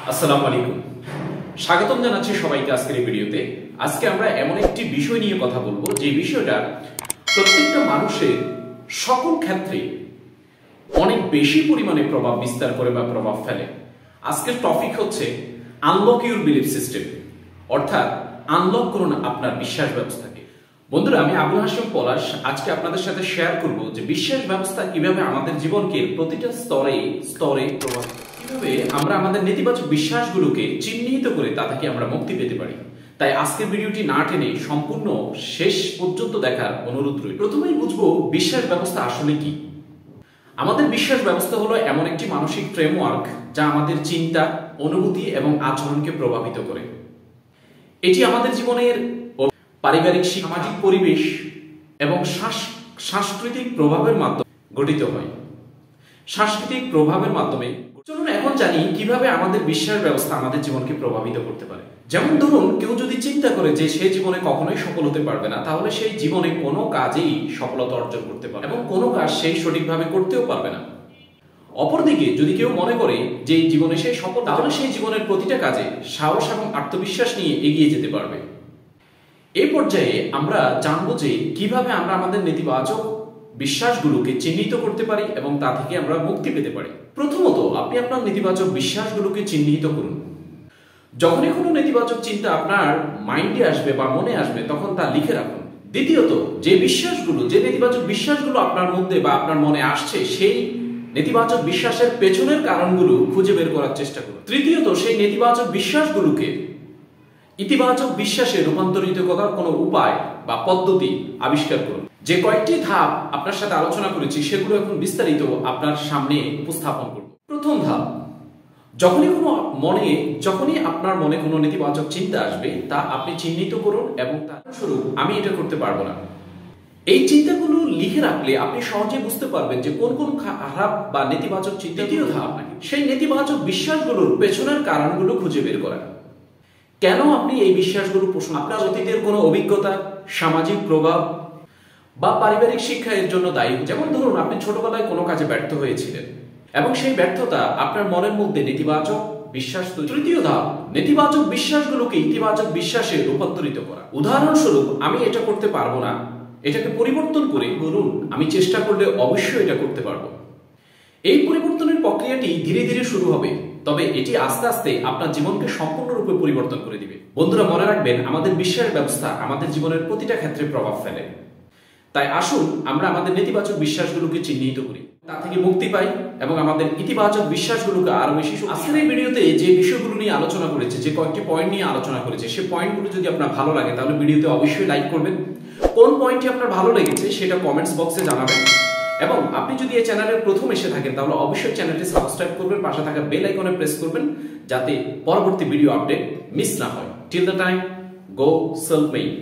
আসসালামু আলাইকুম। স্বাগতম জানাচ্ছি সবাইকে আজকের এই ভিডিওতে। আজকে আমরা এমন একটি বিষয় নিয়ে কথা বলবো যে বিষয়টা প্রত্যেকটা মানুষের সকল ক্ষেত্রে অনেক বেশি পরিমাণে প্রভাব বিস্তার করে বা প্রভাব ফেলে। আজকের টপিক হচ্ছে আনলক ইউর বিলিফ সিস্টেম, অর্থাৎ আনলক করুন আপনার বিশ্বাস ব্যবস্থাকে। বন্ধুরা, আমি আবুল হাশেম পলাশ আজকে আপনাদের সাথে শেয়ার করব যে বিশ্বাস ব্যবস্থা কিভাবে আমাদের জীবনকে প্রতিটা স্তরে স্তরে প্রভাব, কিভাবে আমরা আমাদের নেতিবাচক বিশ্বাসগুলোকে চিহ্নিত করে তা থেকে আমরা মুক্তি পেতে পারি। তাই আজকের ভিডিওটি না টেনে সম্পূর্ণ শেষ পর্যন্ত দেখার অনুরোধ রইল। প্রথমেই বুঝবো বিশ্বাস ব্যবস্থা আসলে কি। আমাদের বিশ্বাস ব্যবস্থা হলো এমন একটি মানসিক ফ্রেমওয়ার্ক যা আমাদের চিন্তা, অনুভূতি এবং আচরণকে প্রভাবিত করে। এটি আমাদের জীবনের পারিবারিক, সামাজিক পরিবেশ এবং সাংস্কৃতিক প্রভাবের মাধ্যমে গঠিত হয়। সাংস্কৃতিক প্রভাবের মাধ্যমে চলুন এখন জানি কিভাবে আমাদের বিশ্বাস ব্যবস্থা আমাদের জীবনকে প্রভাবিত করতে পারে। যেমন ধরুন, কেউ যদি চিন্তা করে যে সে জীবনে কখনোই সফল হতে পারবে না, তাহলে সেই জীবনে কোনো কাজেই সফলতা অর্জন করতে পারবে এবং কোনো কাজ সেই সঠিকভাবে করতেও পারবে না। অপরদিকে যদি কেউ মনে করে যে এই জীবনে সেই সফল, তাহলে সেই জীবনের প্রতিটা কাজে সাহস এবং আত্মবিশ্বাস নিয়ে এগিয়ে যেতে পারবে। এই পর্যায়ে আমরা জানবো যে কিভাবে আমরা আমাদের নেতিবাচক বিশ্বাসগুলোকে চিহ্নিত করতে পারি এবং তা থেকে আমরা মুক্তি পেতে পারি। প্রথমত, আপনি আপনার নেতিবাচক বিশ্বাসগুলোকে চিহ্নিত করুন। যখনই কোনো নেতিবাচক চিন্তা আপনার মাইন্ডে আসবে বা মনে আসবে, তখন তা লিখে রাখুন। দ্বিতীয়ত, যে নেতিবাচক বিশ্বাসগুলো আপনার মধ্যে বা আপনার মনে আসছে, সেই নেতিবাচক বিশ্বাসের পেছনের কারণগুলো খুঁজে বের করার চেষ্টা করুন। তৃতীয়ত, সেই নেতিবাচক বিশ্বাসগুলোকে ইতিবাচক বিশ্বাসে রূপান্তরিত করার কোনো উপায় বা পদ্ধতি আবিষ্কার করুন। যে কয়েকটি ধাপ আপনার সাথে আলোচনা করেছি সেগুলো এখন বিস্তারিত আপনার সামনে উপস্থাপন করব। প্রথম ধাপ, যখনই আপনার মনে কোনো নেতিবাচক চিন্তা আসবে, তা আপনি চিহ্নিত করুন এবং তার স্বরূপ আমি এটা করতে পারবো না। এই চিন্তাগুলো লিখে রাখলে আপনি সহজে বুঝতে পারবেন যে কোন কোন খারাপ বা নেতিবাচক চিন্তা। দ্বিতীয় ধাপ, সেই নেতিবাচক বিশ্বাসগুলোর পেছনের কারণগুলো খুঁজে বের করা। কেন আপনি এই বিশ্বাসগুলো পোষণ? আপনার অতীতের কোনো অভিজ্ঞতা, সামাজিক প্রভাব বা পারিবারিক শিক্ষা এর জন্য দায়ী। যেমন ধরুন, আপনি ছোটবেলায় কোনো কাজে ব্যর্থ হয়েছিলেন এবং সেই ব্যর্থতা আপনার মনের মধ্যে নেতিবাচক বিশ্বাস তৈরি। তৃতীয় ধাপ, নেতিবাচক বিশ্বাসগুলোকে ইতিবাচক বিশ্বাসে রূপান্তরিত করা। উদাহরণস্বরূপ, আমি এটা করতে পারবো না, এটাকে পরিবর্তন করে বলুন আমি চেষ্টা করলে অবশ্যই এটা করতে পারবো। এই পরিবর্তনের প্রক্রিয়াটি ধীরে ধীরে শুরু হবে, তবে এটি আস্তে আস্তে আপনার জীবনকে সম্পূর্ণরূপে পরিবর্তন করে দিবে। বন্ধুরা, মনে রাখবেন, আমাদের বিশ্বাস ব্যবস্থা আমাদের জীবনের প্রতিটা ক্ষেত্রে প্রভাব ফেলে। তাই আসুন আমরা আমাদের নেতিবাচক বিশ্বাসগুলোকে চিহ্নিত করি, তা থেকে মুক্তি পাই এবং আমাদের ইতিবাচক বিশ্বাসগুলোকে আরো বেশি। আজকের এই ভিডিওতে যে বিষয়গুলো নিয়ে আলোচনা করেছে, যে কয়েকটি পয়েন্ট নিয়ে আলোচনা করেছে, সেই পয়েন্টগুলো যদি আপনার ভালো লাগে তাহলে ভিডিওতে অবশ্যই লাইক করবেন। কোন পয়েন্টটি আপনার ভালো লেগেছে সেটা কমেন্টস বক্সে জানাবেন এবং আপনি যদি এই চ্যানেলের প্রথম এসে থাকেন তাহলে অবশ্যই চ্যানেলটি সাবস্ক্রাইব করবেন, পাশে থাকা বেল আইকনে প্রেস করবেন যাতে পরবর্তী ভিডিও আপডেট মিস না হয়। Till the time, go self made.